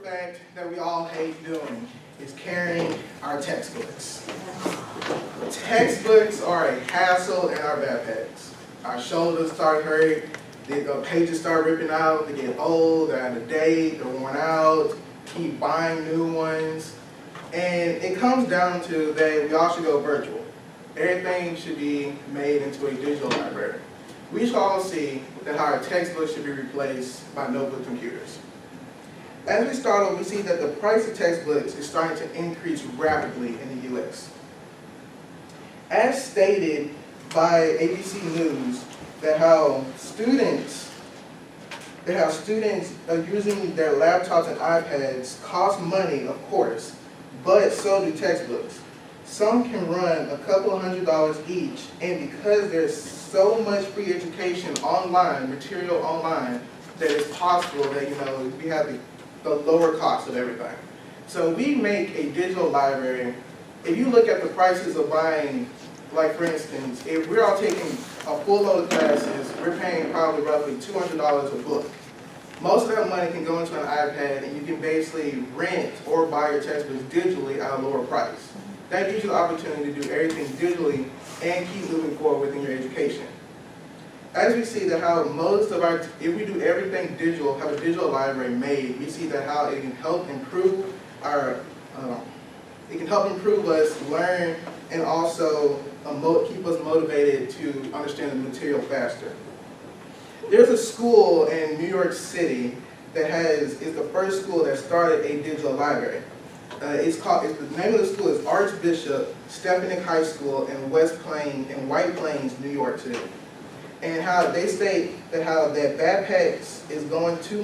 fact that we all hate doing is carrying our textbooks. Textbooks are a hassle in our backpacks. Our shoulders start hurt, the pages start ripping out, they get old, they're out of date, they're worn out, keep buying new ones. And it comes down to that we all should go virtual. Everything should be made into a digital library. We should all see that how our textbooks should be replaced by notebook computers. As we start off, we see that the price of textbooks is starting to increase rapidly in the U.S. As stated by ABC News, that how students using their laptops and iPads cost money, of course, but so do textbooks. Some can run a couple of $100s each, and because there's so much free education online, material online, that it's possible that we have the lower cost of everything. So we make a digital library. If you look at the prices of buying, like for instance, if we're all taking a full load of classes, we're paying probably roughly $200 a book. Most of that money can go into an iPad, and you can basically rent or buy your textbooks digitally at a lower price. That gives you the opportunity to do everything digitally and keep moving forward within your education. As we see that how most of our, if we do everything digital, have a digital library made, we see that how it can help improve our, us learn and also keep us motivated to understand the material faster. There's a school in New York City that is the first school that started a digital library. The name of the school is Archbishop Stefanik High School in White Plains, New York City. And how they state that how that backpacks is going to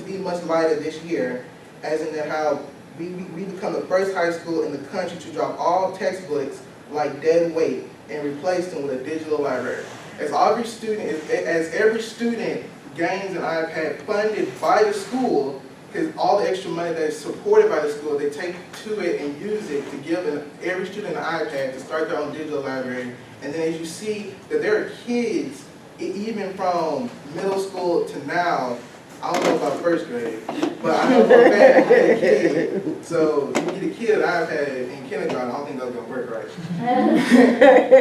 be much lighter this year, as in that how we become the first high school in the country to drop all textbooks like dead weight and replace them with a digital library. As every student gains an iPad funded by the school, because all the extra money that is supported by the school, they take to it and use it to give every student an iPad to start their own digital library. And then as you see that there are kids, even from middle school to now, I don't know about first grade, but I know for a fact you get a kid. So you get a kid an iPad in kindergarten, I don't think that's going to work right.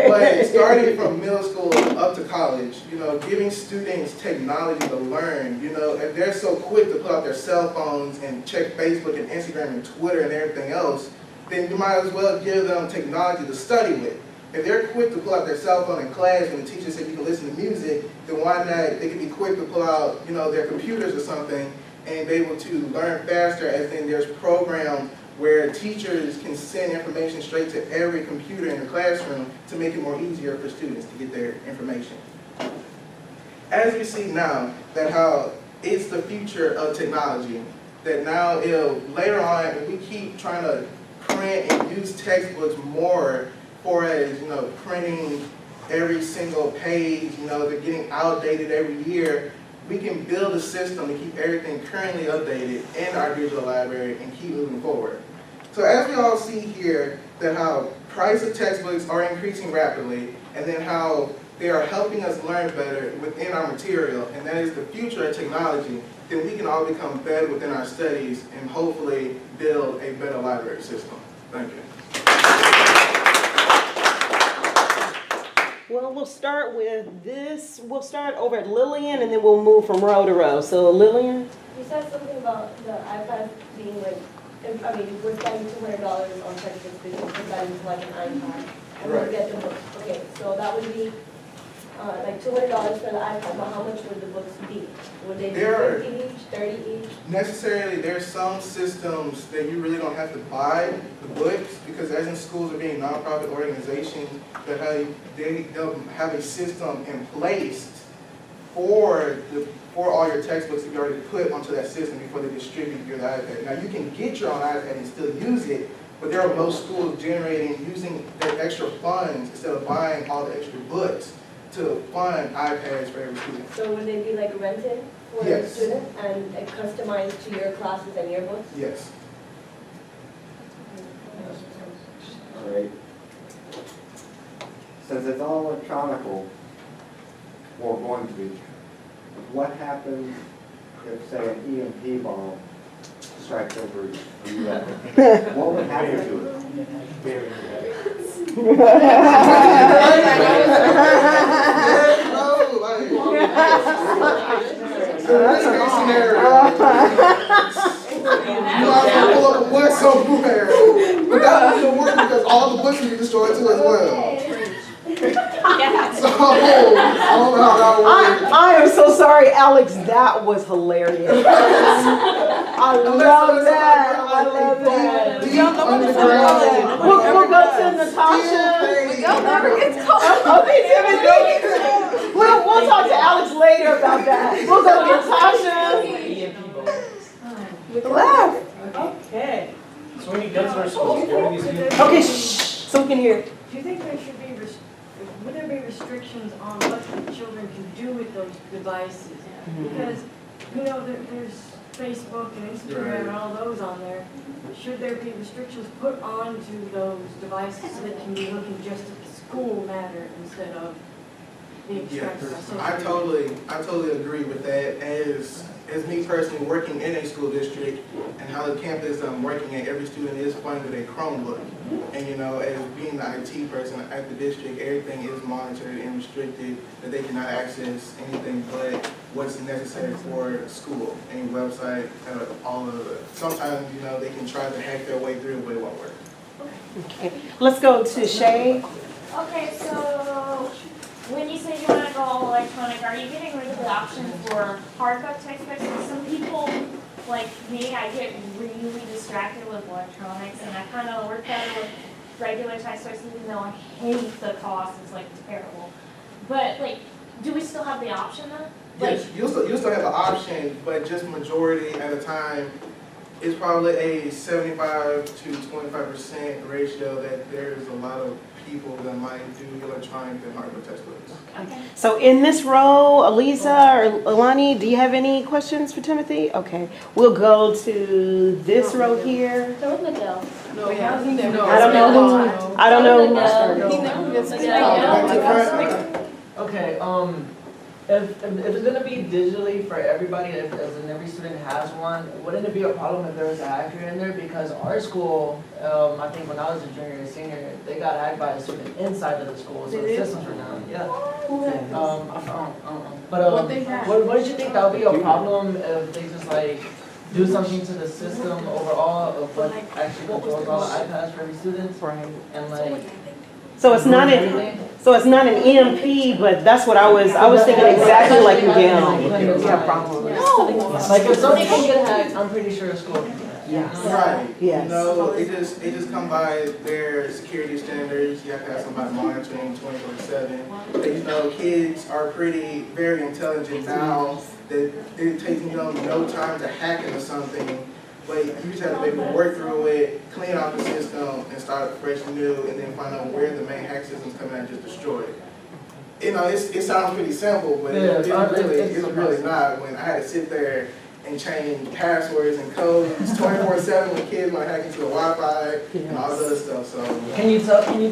But starting from middle school up to college, giving students technology to learn, if they're so quick to pull out their cell phones and check Facebook and Instagram and Twitter and everything else, then you might as well give them technology to study with. If they're quick to pull out their cell phone in class when the teacher said you can listen to music, then why not, they could be quick to pull out, their computers or something and be able to learn faster, as then there's programs where teachers can send information straight to every computer in the classroom to make it more easier for students to get their information. As we see now, that how it's the future of technology, that now later on, if we keep trying to print and use textbooks more, as printing every single page, they're getting outdated every year, we can build a system to keep everything currently updated in our digital library and keep moving forward. So as we all see here, that how price of textbooks are increasing rapidly, and then how they are helping us learn better within our material, and that is the future of technology, then we can all become better within our studies and hopefully build a better library system. Thank you. Well, we'll start with this. We'll start over at Lillian, and then we'll move from row to row. So, Lillian? You said something about the iPad being like, we're spending $200 on textbooks because you put that into like an iPad and Right. we get the books. Okay, so that would be like $200 for the iPad, but how much would the books be? Would they be 50 each, 30 each? Necessarily, there's some systems that you really don't have to buy the books, because as in schools are being nonprofit organizations, that they'll have a system in place for all your textbooks that you already put onto that system before they distribute your iPad. Now you can get your own iPad and still use it, but there are most schools using their extra funds instead of buying all the extra books to fund iPads for every student. So would they be like rented for the student and customized to your classes and your books? Yes. All right. Since it's all electronical, or going to be, what happens if, say, an EMP bomb distract over you. What would happen to it? You might as well pull up a bus somewhere. But that wouldn't work because all the books would be destroyed too as well. So, I don't know how that would work. I am so sorry, Alex, that was hilarious. I love that, I love that. We'll go to Natasha. Okay, Timothy. We'll talk to Alex later about that. We'll go to Natasha. Laugh. Okay. So when you go to our schools, what are these new? Okay, shh, so we can hear. Do you think there should be, would there be restrictions on what the children can do with those devices? Because, you know, there's Facebook and Instagram and all those on there. Should there be restrictions put onto those devices so that can be looking just at the school matter instead of being distracted by social media? I totally agree with that. As me personally working in a school district and how the campus I'm working at, every student is funded with a Chromebook. And you know, as being the IT person at the district, everything is monitored and restricted, that they cannot access anything but what's necessary for school, any website, all of it. Sometimes, you know, they can try to hack their way through, but it won't work. Okay, let's go to Shay. Okay, so when you say you want to go all electronic, are you getting rid of the option for hardbook textbooks? Because some people, like me, I get really distracted with electronics, and I kind of work better with regular textbooks, even though I hate the cost. It's like terrible. But like, do we still have the option though? Yes, you'll still have the option, but just majority at a time. It's probably a 75 to 25% ratio that there's a lot of people that might do electronic and hardbook textbooks. Okay. So in this row, Elisa or Alani, do you have any questions for Timothy? Okay, we'll go to this row here. So with Miguel. I don't know who, I don't know. Okay, if it's gonna be digitally for everybody, as in every student has one, wouldn't it be a problem if there was a hacker in there? Because our school, I think when I was a junior and senior, they got hacked by a student inside of the school, so the systems were down, yeah. I don't know. But, wouldn't you think that would be a problem if they just like do something to the system overall of what actually controls all the iPads for every student? Right. And like, So it's not an EMP, but that's what I was thinking exactly like Miguel. Yeah, probably. Like if somebody can get hacked, I'm pretty sure a school can. Right. Yes. No, it just come by their security standards. You have to have somebody monitoring 24/7. You know, kids are very intelligent now. That it takes them no time to hack into something. But you just have to be able to work through it, clean out the system, and start fresh and new, and then find out where the main hack system's coming and just destroy it. You know, it sounds pretty simple, but it's really not. When I had to sit there and change passwords and codes 24/7 when kids might hack into the Wi-Fi and all this other stuff. So Can you tell who it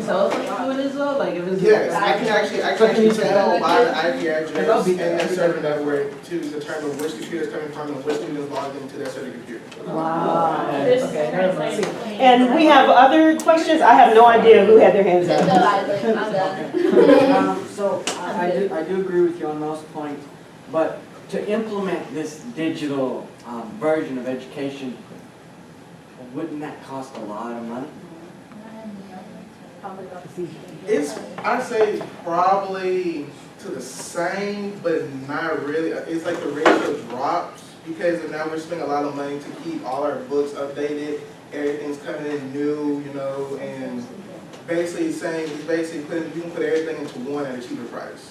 is though? Like if it's yes, I can actually tell by the IP address and their be server network to determine which computer is coming from and which student is logged into their certain computer. Wow. This is Okay, never mind. translated. And we have other questions? I have no idea who had their hands Just go, up. Isaac, I'm done. So I do agree with you on those points, but to implement this digital version of education, wouldn't that cost a lot of money? I'd say probably to the same, but not really. It's like the ratio drops because now we're spending a lot of money to keep all our books updated. Everything's coming in new, you know, and basically saying you can put everything into one at a cheaper price.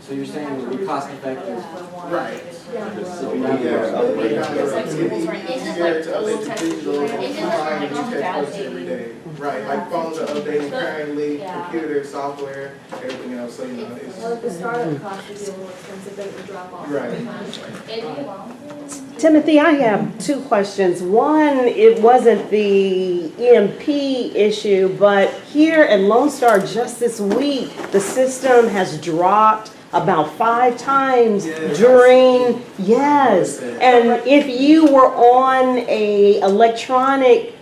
So you're saying it would be cost effective? Right. So we have It'd be easier to update the digital and find new textbooks every day. Right, like phones are updating currently, computer, software, everything else, so you know, Well, if the startup cost would be a little expensive, but it would drop off. Right. Timothy, I have two questions. One, it wasn't the EMP issue, but here at Lone Star just this week, the system has dropped about 5 times Yes. during, yes. And if you were on a electronic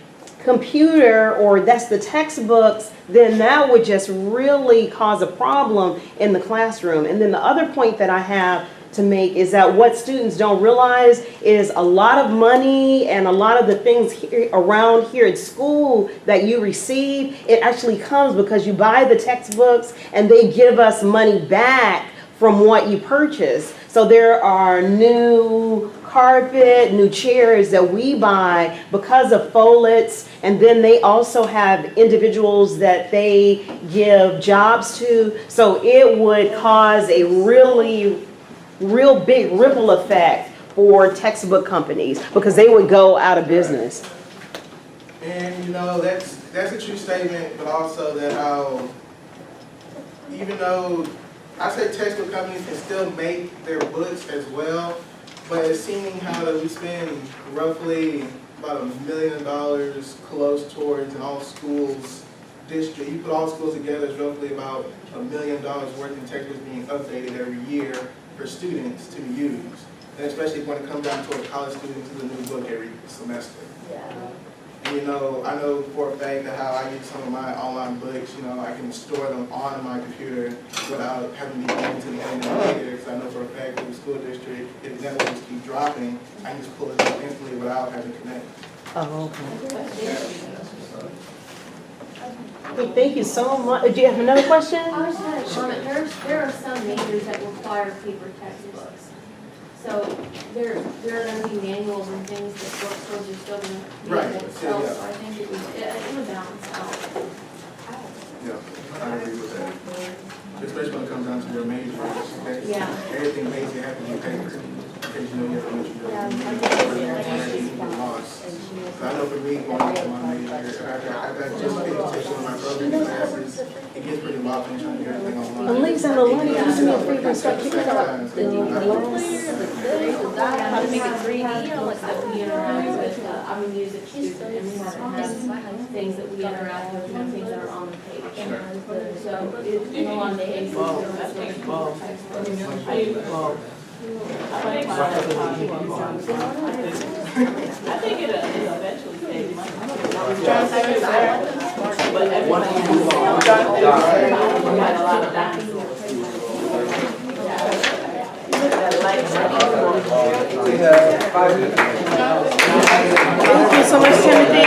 computer, or that's the textbooks, then that would just really cause a problem in the classroom. And then the other point that I have to make is that what students don't realize is a lot of money and a lot of the things here, around here at school that you receive, it actually comes because you buy the textbooks and they give us money back from what you purchase. So there are new carpet, new chairs that we buy because of Follets, and then they also have individuals that they give jobs to. So it would cause a real big ripple effect for textbook companies because they would go out of business. And you know, that's a true statement, but also that how, even though I say textbook companies can still make their books as well, but it's seeming how that we spend roughly about $1 million close towards in all schools district. You put all schools together, it's roughly about $1 million worth in textbooks being updated every year for students to use. And especially when it comes down to a college student to the new book every semester. Yeah. And you know, I know for a fact that how I use some of my online books, you know, I can store them on my computer without having to get into the internet later. Because I know for a fact that the school district, if the networks keep dropping, I can just pull it up instantly without having to connect. Oh, okay. Hey, thank you so much. Do you have another question? I was going to comment, there are some majors that require paper textbooks. So there are going to be manuals and things that bookstores are still going to Right, be able to sell. So I think it would balance out. Yeah, I agree with that. Especially when it comes down to your majors. Yeah. Everything makes you have to be paper. Because you know you have to make sure Yeah, you're lost. So I know for me, going into my major, I got just finished taking one of my programming classes. It gets pretty lost when trying to get everything online. And Lisa and Alana, do me a favor and start picking up How to make it 3D, or like that we interact with, I'm a music student, and we have things that we interact with, and things that are on the page. So in a lot of cases, I think it eventually saves money. Thank you so much, Timothy.